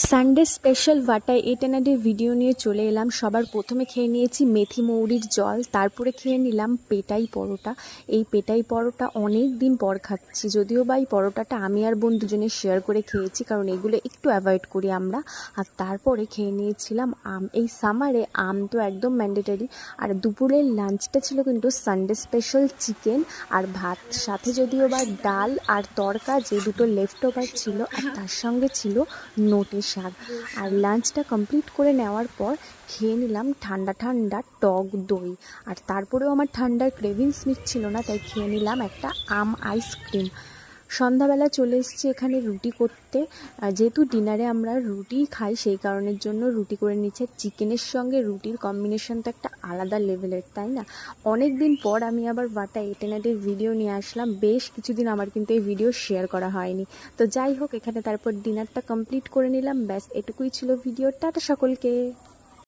Sunday special ভাটা এটেনাডের video নিয়ে চলে এলাম। সবার প্রথমে খেয়ে নিয়েছি মেথি মৌরির জল, তারপরে খেয়ে নিলাম পেটাই পরোটা। এই পেটাই পরোটা অনেক দিন পর খাচ্ছি, যদিও বা এই পরোটাটা আমি আর বোন দুজনে শেয়ার করে খেয়েছি, কারণ এগুলো একটু অ্যাভয়েড করি আমরা। আর তারপরে খেয়ে নিয়েছিলাম আম। এই সামারে আম তো একদম ম্যান্ডেটারি। আর দুপুরের লাঞ্চটা ছিল কিন্তু সানডে স্পেশাল চিকেন আর ভাত, সাথে যদিও বা ডাল আর তড়কা, যে দুটো লেফট ওভার ছিল, আর তার সঙ্গে ছিল নোটে শাক। আর লাঞ্চটা কমপ্লিট করে নেওয়ার পর খেয়ে নিলাম ঠান্ডা ঠান্ডা টক দই। আর তারপরেও আমার ঠান্ডার ক্রেভিংস মিটছিল না, তাই খেয়ে নিলাম একটা আম আইসক্রিম। সন্ধ্যাবেলা চলে এসেছি এখানে রুটি করতে। যেহেতু ডিনারে আমরা রুটি খাই, সেই কারণের জন্য রুটি করে নিচ্ছে। চিকেনের সঙ্গে রুটির কম্বিনেশন তো একটা আলাদা লেভেলের, তাই না? অনেক দিন পর আমি আবার ভাটা এটেনাডের ভিডিও নিয়ে আসলাম। বেশ কিছুদিন আমার কিন্তু এই ভিডিও শেয়ার করা হয়নি। তো যাই হোক, এখানে তারপর ডিনারটা কমপ্লিট করে নিলাম। ব্যাস এটুকুই ছিল ভিডিও। টাটা সকলকে।